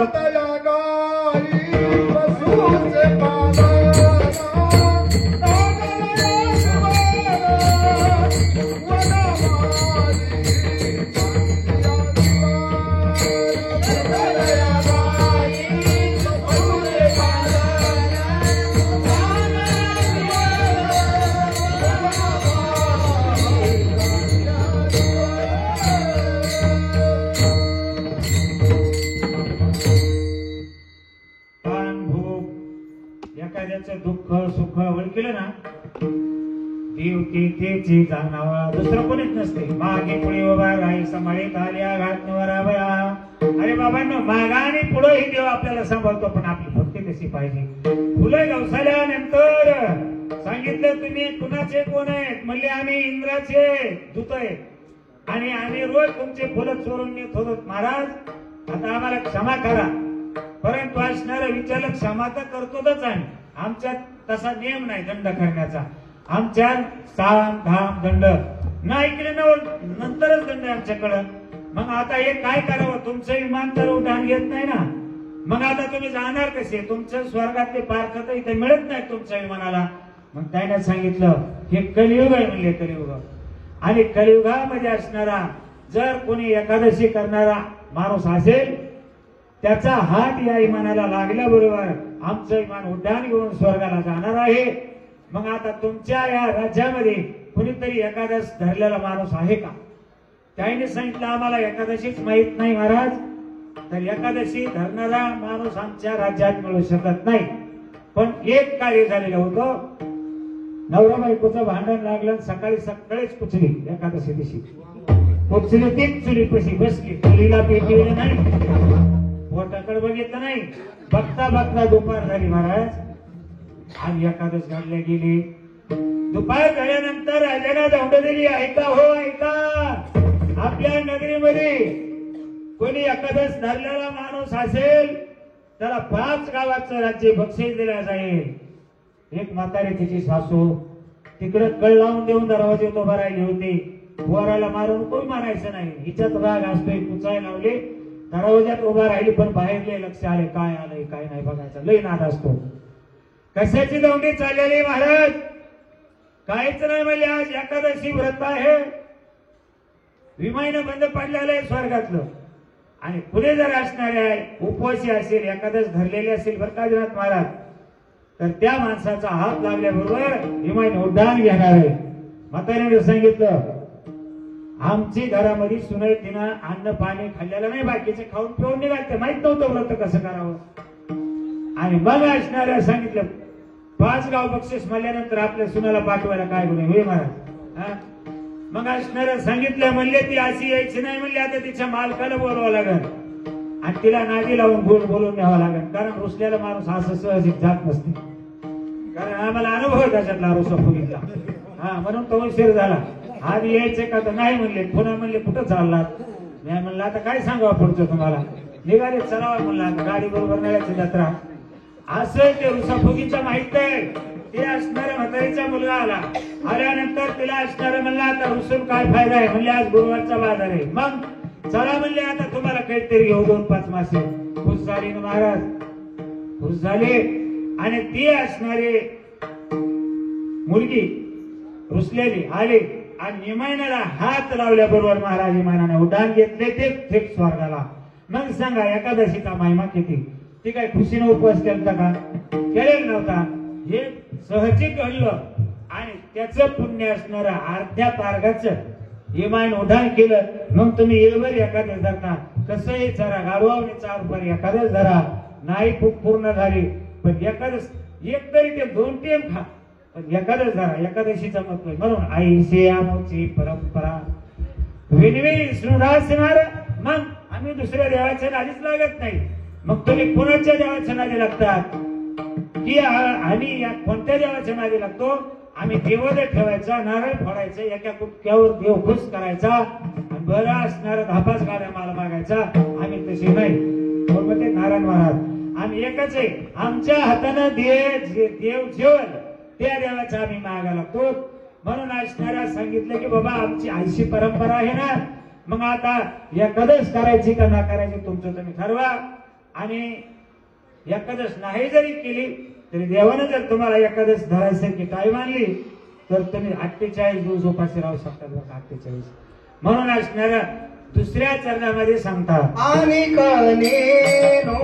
दुःख सुख ओळखलं ना, देव तेची जाणावा दुसरं कोणीच नसते. मागे पुढे उभा राही सांभाळीत आल्या घात नवरावया. अरे बाबांनो, मागा आणि पुढे ही देव आपल्याला सांभाळतो, पण आपली भक्ती कशी पाहिजे. फुलं गवसल्यानंतर सांगितलं तुम्ही कुणाचे कोण आहेत? म्हणले आम्ही इंद्राचे दूत आहेत आणि आम्ही रोज तुमचे फुलं चोरून नेत होतो महाराज, आता आम्हाला क्षमा करा. परंतु असणारा विचारलं, क्षमा तर करतोच आम्ही, आमच्यात तसा नियम नाही दंड करण्याचा. आमच्यात साम धाम दंड नाही केले ना, नंतरच दंड आमच्याकडं. मग आता हे काय करावं? तुमचं विमान तर उड्डाण घेत नाही ना, मग आता तुम्ही जाणार कसे? तुमचं स्वर्गातले पार्क तर इथे मिळत नाही तुमच्या विमानाला. मग त्याने सांगितलं हे कलियुग आहे म्हणले, कलियुग. आणि कलियुगामध्ये असणारा जर कोणी एकादशी करणारा माणूस असेल, त्याचा हात या विमानाला लागल्याबरोबर आमचं विमान उड्डाण घेऊन स्वर्गाला जाणार आहे. मग आता तुमच्या या राज्यामध्ये कुणीतरी एकादश धरलेला माणूस आहे का? त्याने सांगितलं आम्हाला एकादशीच माहित नाही महाराज. तर एकादशी धरणारा माणूस आमच्या राज्यात मिळू शकत नाही. पण एक कार्य झालेलं होतं, नवरा बायकोचं भांडण लागलं, सकाळी सकाळीच पुचली एकादशी दिवशी. पुचली तीच चुलीपाशी बसली, चुलीला पेटवलं नाही, पोटाकडे बघितलं नाही. बघता बघता दुपार झाली महाराज आणि एकादश घडल्या गेली. दुपार झाल्यानंतर राजाला दौंड दिली, ऐका हो ऐका, आपल्या नगरीमध्ये कोणी एकादश धरलेला माणूस असेल त्याला 5 गावाचं राज्य बक्षीस दिला जाईल. एक म्हातारी तिची सासू तिकडे कळ लावून देऊन दरवाजेत उभा राहिली होती. पोराला मारून कोण मारायचं नाही, हिच्यात राग असतोय, कुचाय लावले, दरवाज्यात उभा राहिली. पण बाहेरले लक्ष आले, काय आलंय काय नाही बघायचं, लय नाद असतो. कशाची दौंडी चाललेली महाराज? काहीच नाही म्हणले, आज एकादशी व्रत आहे, विमान बंद पडलेलं आहे स्वर्गातलं. आणि पुढे जर असणारे उपवासी असेल, एकादश धरलेले असेल बरं का जनात महाराज, तर त्या माणसाचा हात लागल्याबरोबर विमान उड्डाण घेणार आहे. म्हातारीने सांगितलं, आमची घरामध्ये सुनई तिनं अन्न पाणी खाल्लेलं नाही, बाकीचे खाऊन पिऊन निघाले, माहित नव्हतं व्रत कसं करावं. आणि मग असणाऱ्या सांगितलं 5 गाव बक्षीस म्हणल्यानंतर आपल्या सुनाला पाठवायला काय गुन्हे होय महाराज? मग असणाऱ्या सांगितलं, म्हणले ती अशी यायची नाही, म्हणले आता तिच्या मालकाला बोलवावं लागेल आणि तिला नादी लावून बोलून न्यावं लागेल, कारण रुसलेला माणूस असं सहजिक जात नसते. कारण आम्हाला अनुभव आहे त्याच्यातला रुसफुगीचा. म्हणून तो उशीर झाला. आधी यायचे का? तर नाही म्हणले. पुन्हा म्हणले कुठं चाललात? नाही म्हणलं आता काय सांगावं पुढचं तुम्हाला. निघाले चलावा म्हणलं, आता गाडी बरोबर नाही जत्रा. असं ते रुसाफुगीचं माहित आहे. ते असणाऱ्या म्हातारीचा मुलगा आला, आल्यानंतर तिला असणारं म्हणलं आता रुसून काय फायदा आहे? म्हणले आज गुरुवारचा बाजार आहे. मग चला म्हणले आता तुम्हाला काहीतरी घेऊ 2-5 मासे. खुश झाली ना महाराज, खुश झाले. आणि ती असणारी मुलगी रुसलेली आली आणि विमानाला हात लावल्याबरोबर महाराज विमानाने उड्डाण घेतले ते थेट स्वर्गाला. मग सांगा एकादशीचा महिमा किती? ती काय खुशीने उपवास केला का? केलेला नव्हता. हे सहजिक घडलं. आणि त्याचं पुण्य असणार अर्ध्या तारखाचं इमान उधाण केलं मग तुम्ही येवर एखाद्या धरता कसंही जरा गाडवावणे 4 रुपये एखादच धरा नाही पूर्ण झाली पण एखादच एक तरी ते 2 टेम खा पण एखादच धरा एकादशीचा महत्व म्हणून आईशी आमची परंपरा विनवी सुधासणार मग आम्ही दुसऱ्या देवाच्या नादीच लागत नाही मग तुम्ही कोणाच्या देवाच्या नादी लागतात की आम्ही या कोणत्या देवाच्या नादी लागतो आम्ही देवदे ठेवायचा नारळ फोडायचा एका कुटक्यावर देव खुश करायचा बरं असणारा 10-5 गाड्या माल मागायचा आम्ही तसे नाही बरोबर ते नारायण महाराज आम्ही एकच आहे आमच्या हाताने देव जेवण त्या देवाचा आम्ही मागा लागतो म्हणून असणाऱ्या सांगितलं की बाबा आमची आईशी परंपरा आहे ना मग आता एकादश करायची का ना करायची तुमचं तुम्ही ठरवा आणि एकादश नाही जरी केली तरी देवानं जर तुम्हाला एकादश धरायसारखी टाईम आणली तर तुम्ही 48 दिवस उपाशी राहू शकता 48 म्हणून असणाऱ्या दुसऱ्या चरणामध्ये सांगतात आणि कनेनो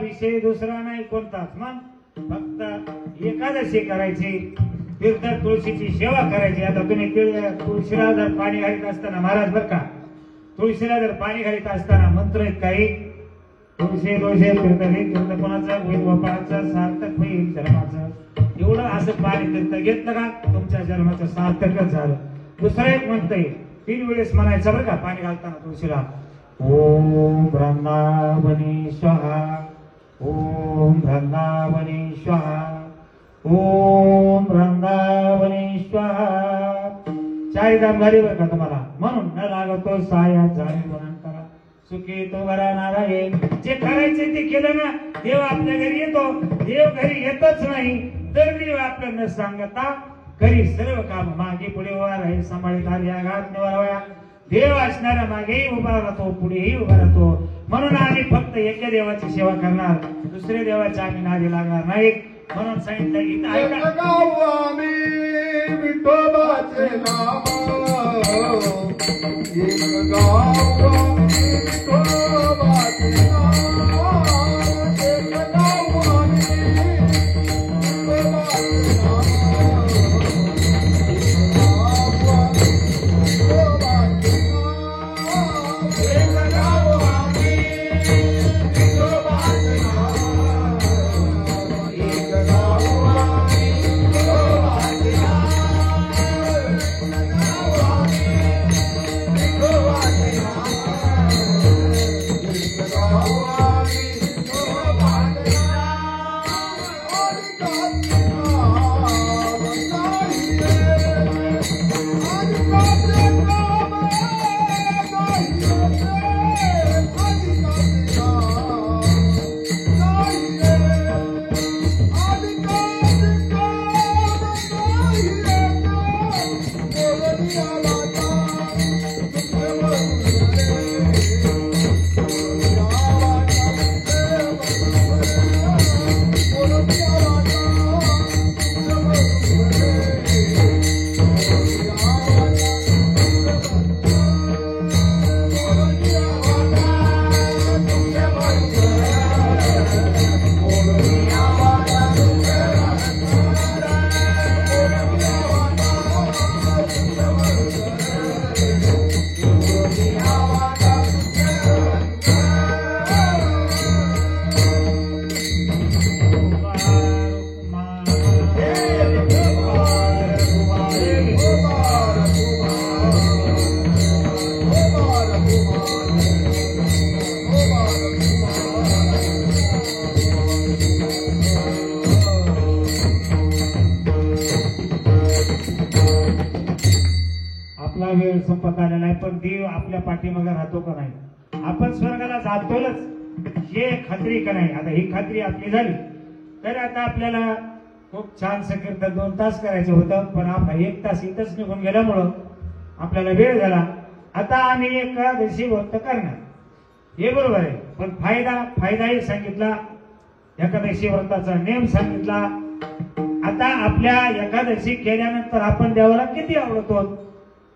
विषय दुसरा नाही कोणताच मग फक्त एकादशी करायची तीर्थ तुळशीची सेवा करायची आता तुम्ही तुळशीला जर पाणी घालीत असताना महाराज बर का तुळशीला जर पाणी घालीत असताना मंत्र आहेत काही तुळशी दोषे तीर्थ कोणाचा होईल गोपाळाचं सार्थक होईल जन्माचं एवढं असं पाणी तीर्थ घेतलं का तुमच्या जन्माचं सार्थकच झालं दुसरं एक म्हणतंय 3 वेळेस म्हणायचं बरं का पाणी घालताना तुळशीला ओम वृंदावनी स्वाहा ओम वृंदावनी स्वाहा ओम वृंदावनी स्वाहा 4 दाम झाली बरं का तुम्हाला म्हणून न लागतो साया जाणे म्हणून करा सुखी तो बरा नारायण जे करायचे ते केलं ना देव आपल्या घरी येतो देव घरी येतच नाही तर देव आपल्याला न सांगता घरी सर्व काम मागे पुढे उभा राहील सांभाळीत आली आघात निवारावया देव असणाऱ्या मागेही उभा राहतो पुढेही उभा राहतो म्हणून आम्ही फक्त एका देवाची सेवा करणार दुसऱ्या देवाच्या आम्ही नादी लागणार नाही म्हणून सांगितलं गीता विठोबाचे नाम होत आलेला आहे, पण देव आपल्या पाठीमागे राहतो का नाही, आपण स्वर्गाला जातोच हे खात्री का नाही. आता ही खात्री आपली झाली तर आता आपल्याला खूप छान कीर्तन 2 तास करायचं होतं, पण आपला 1 तास इथंच निघून गेल्यामुळं आपल्याला वेळ झाला. आता आम्ही एकादशी व्रत करणार हे बरोबर आहे, पण फायदाही सांगितला, एकादशी व्रताचा नेम सांगितला. आता आपल्या एकादशी केल्यानंतर आपण देवाला किती आवडतो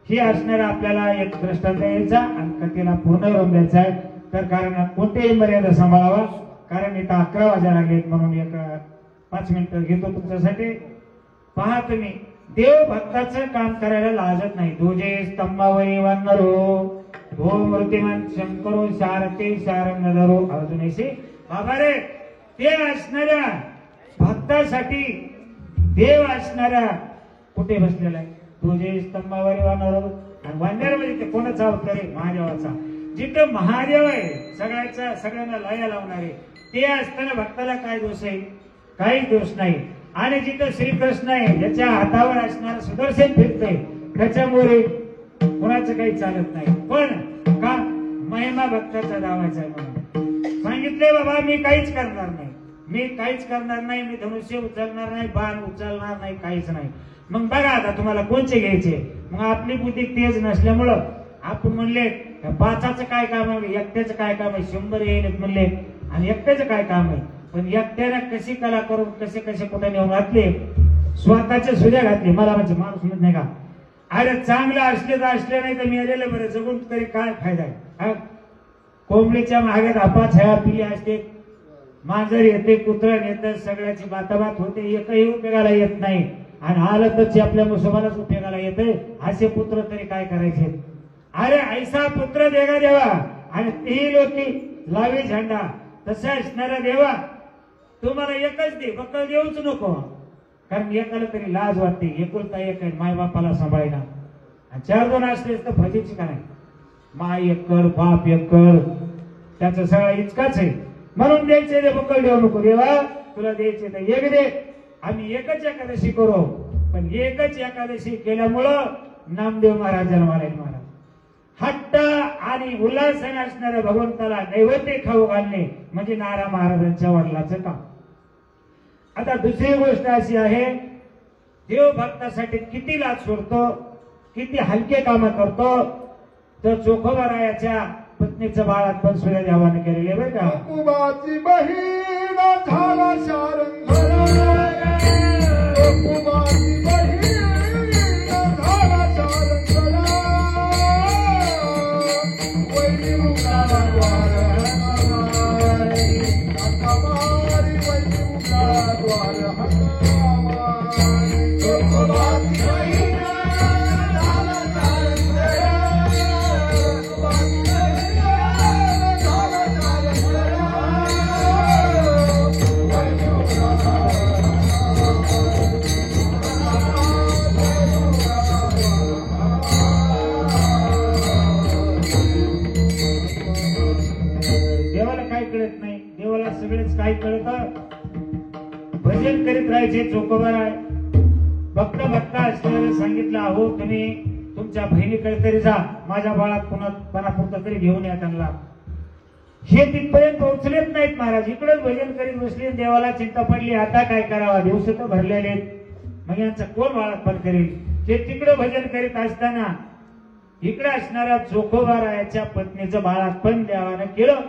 हे असणारा आपल्याला एक दृष्टांत द्यायचा आणि कथेला पूर्ण करून द्यायचा आहे. तर कारण कोणत्याही मर्यादा सांभाळावा, कारण इथं 11 वाजायला लागलेत, म्हणून एक 5 मिनिटं घेतो तुमच्यासाठी. पहा तुम्ही, देव भक्ताचं काम करायला लाजत नाही. तुझे स्तंभावरी वानरो हो मूर्तिमान शंकरो शारते शारंग धरो. अजूनशी बाबा रे, ते असणाऱ्या भक्तासाठी देव असणाऱ्या कुठे बसलेला आहे? तुझे स्तंभावरी वानरो. आणि वानर म्हणजे ते कोणाचा अवतार आहे? महादेवाचा. जिथं महादेव आहे, सगळ्यांना लया लावणारे, ते असताना भक्ताला काय दोष आहे? काही दोष नाही. आणि जिथं श्रीकृष्ण आहे, ज्याच्या हातावर असणारा सुदर्शन फिरतंय, त्याच्यामुळे कोणाचं काही चालत नाही. पण का? महिमा भक्ताचा दावायचा आहे म्हणून सांगितले, बाबा मी काहीच करणार नाही, मी धनुष्य उचलणार नाही, बाण उचलणार नाही, काहीच नाही. मग बघा आता तुम्हाला कोणचे घ्यायचे? मग आपली बुद्धी तेज नसल्यामुळं आपण म्हणले 5चं काय काम आहे, एकट्याचं काय काम आहे, 100 येईल म्हणले, आणि एकट्याचं काय काम आहे. पण एकट्याने कशी कला करून कसे कुठे नेऊन घातले, स्वतःच्या सुद्या घातले. मला म्हणजे माणूस म्हणत नाही का, अरे चांगलं असले तर असले, नाही तर मी आलेलं बरं, जगून तरी काय फायदा आहे? कोंबडीच्या मागे धापा छाया पिली असते, मांजर येते, कुत्रं येतं, सगळ्याची बाताबात होते, एकही उपयोगाला येत नाही. आणि आलं तर आपल्या मुसलमानच उपयोगाला येते. असे पुत्र तरी काय करायचे? अरे ऐसा पुत्र देगा देवा, आणि तेही लोकी लावी झेंडा. तसा असणारा देवा तुम्हाला एकच दे, बक्कळ देऊच नको. कारण एकाला तरी लाज वाटते, एकुलता एक आहे, माय बापाला सांभाळायला. आणि 4 जण असलेच तर फजीची का नाही? माय एक कर, बाप एक कर, त्याचं सगळं इतकाच आहे. म्हणून द्यायचे ते, बक्कळ देऊ नको. देवा तुला द्यायचे तर एक दे, आम्ही एकच एकादशी करू. पण एकच एकादशी केल्यामुळं नामदेव महाराज जन्माला महाराज हट्ट आणि उल्हासाने असणाऱ्या भगवंताला नैवेद्य खाऊ घालणे म्हणजे नारा महाराजांच्या वडिलांचं काम. आता दुसरी गोष्ट अशी आहे, देव भक्तासाठी किती लाच सोडतो, किती हलके काम करतो. तर चोखोबारायाच्या पत्नीचं बाळात पण सूर्यदेवाने केलेले बरं का. कुबाची बहीण झाला शारंगरा, कुबाची बहीण झाला शारंगरा, वैरी मुखाला द्वार हकामारी, वैरी मुखाला द्वार हकामारी. कुबाची बहीण झाला शारंगरा, कुबाची बहीण झाला शारंगरा, वैरी मुखाला देवाला काय कळत नाही, देवाला सगळेच काय कळत. भजन करीत राहायचे. चोखोबार आहे भक्ता असल्याने सांगितलं, अहो तुम्ही तुमच्या बहिणीकडे तरी जा, माझ्या बाळात कोणापुरतं तरी घेऊन या त्यांना. हे तिथपर्यंत पोहोचलेच नाहीत महाराज. इकडेच भजन करीत बसले, देवाला चिंता पडली, आता काय करावा, दिवस तर भरलेले, मग यांचं कोण बाळात पण करेल. ते तिकडे भजन करीत असताना इकडे असणाऱ्या चोखोबारायाच्या पत्नीचं बाळात पण देवानं केलं.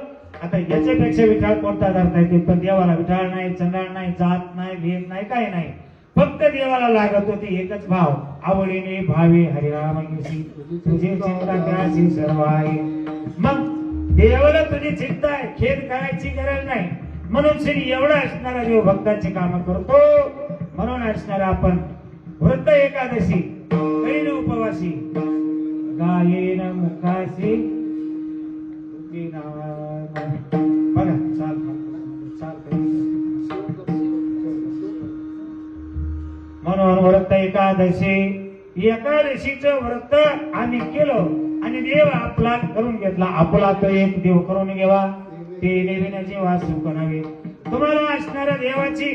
आता याच्यापेक्षा विठाळ कोणता धरता येते? पण देवाला विठाळ नाही, चंडाळ नाही, जात नाही, भेद नाही, काय नाही. फक्त देवाला लागत होते एकच भाव, आवडीने भावे हरिराम तुझी चिंता त्याची सर्व आहे. मग देवाला तुझी चिंता आहे, खेद करायची गरज नाही. म्हणून श्री एवढा असणारा देव भक्तांची कामं करतो. म्हणून असणारा आपण व्रत एकादशी करीन उपवासी, गायेन मुखाशी बघा चाल म्हणून व्रत एकादशीचं व्रत आम्ही केलं आणि देव आपला करून घेतला. आपला तो एक देव करून घ्यावा, ते देवीने वास करावे. तुम्हाला असणाऱ्या देवाची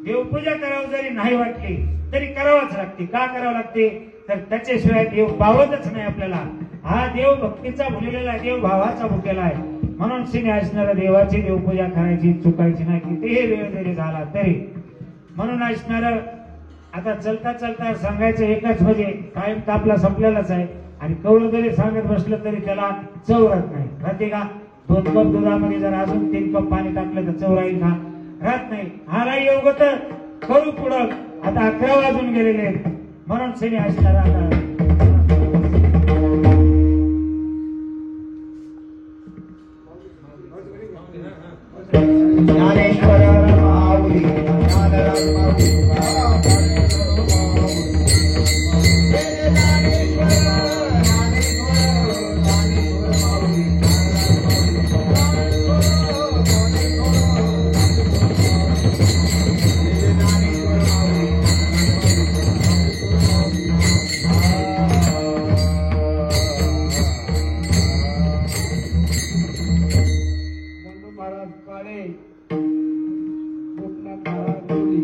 देवपूजा करावं जरी नाही वाटली तरी करावंच लागते. का करावं लागते? तर त्याच्याशिवाय देव पावतच नाही आपल्याला. हा देव भक्तीचा भुललेला आहे, देव भावाचा भुकेला आहे. म्हणून सिने असणाऱ्या देवाची देवपूजा करायची, चुकायची नाही. कितीही वेळ जरी झाला तरी. म्हणून असणार आता चलता चलता सांगायचं एकच, म्हणजे टाइम तर आपला संपलेलाच आहे. आणि कवळ जरी सांगत बसलं तरी त्याला चव राहत नाही. राहते का? 2 कप दुधामध्ये जर अजून 3 कप पाणी टाकलं तर चव राहील का? राहत नाही. हा राही योग तर करू पुढं. आता 11 वाजून गेलेले आहेत. म्हणून सिने असणार आता ज्ञानेश्वर माऊली ज्ञानराज माऊली ज्ञानेश्वर महाराज काळे गोपनाथ महाराज मोदी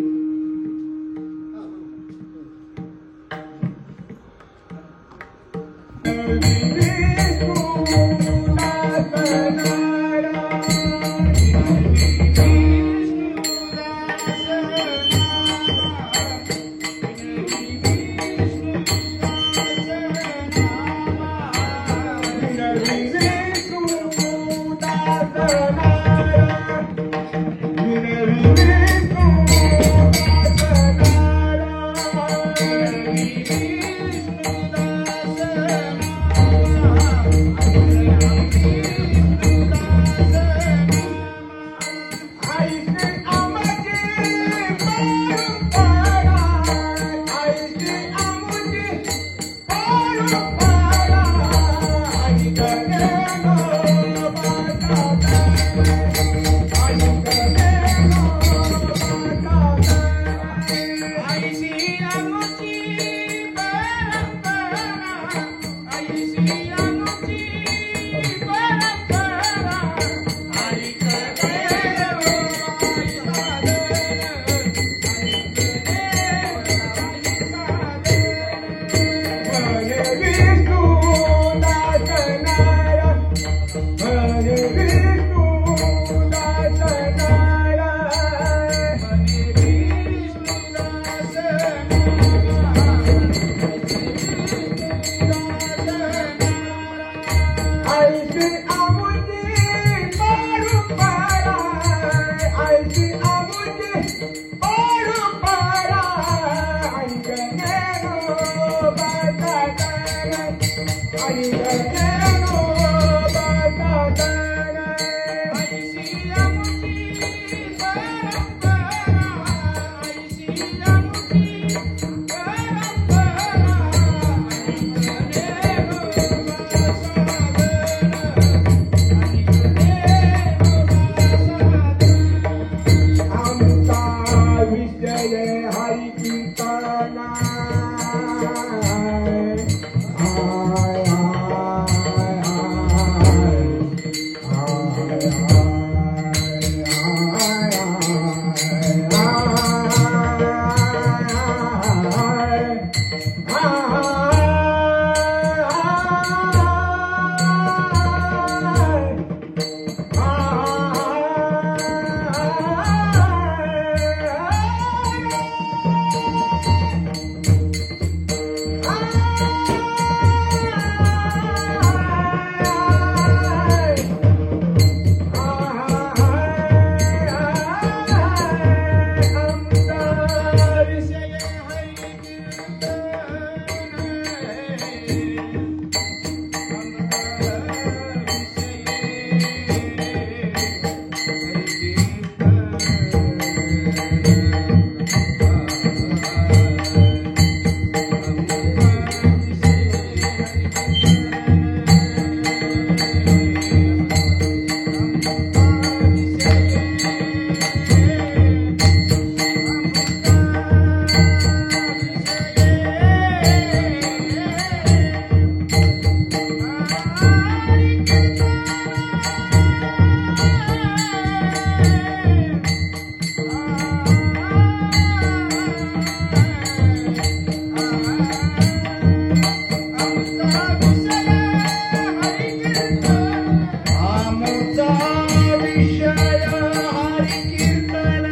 आमचा विषय हरी कीर्तन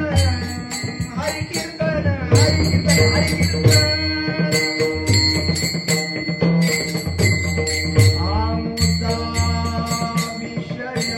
हरी कीर्तन हरी कीर्तन हरी कीर्तन आमचा विषय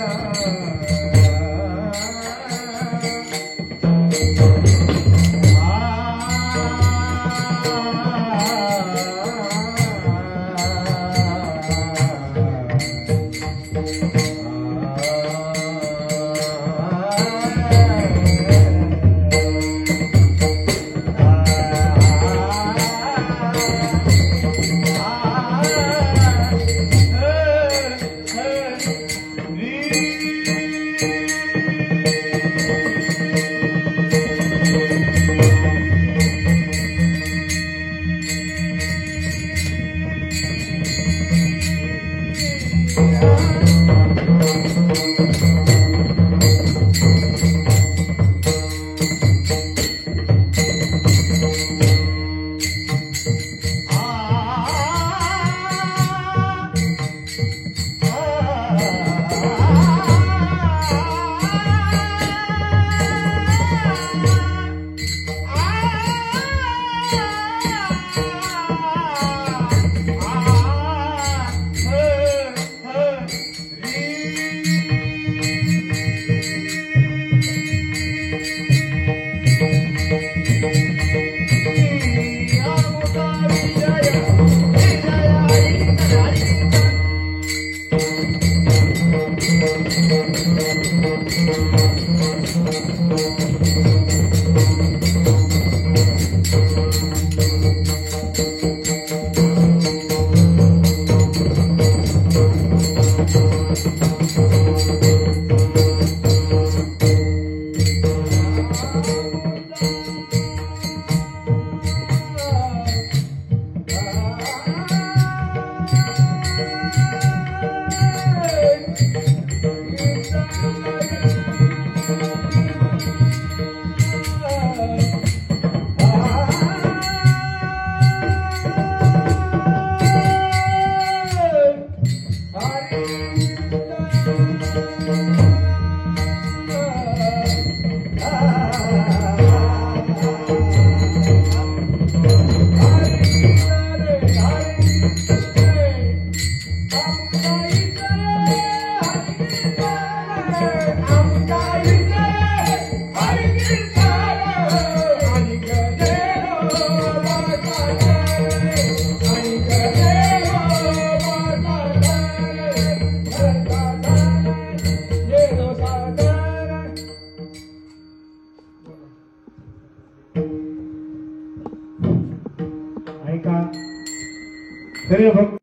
ऐका खरे भक्त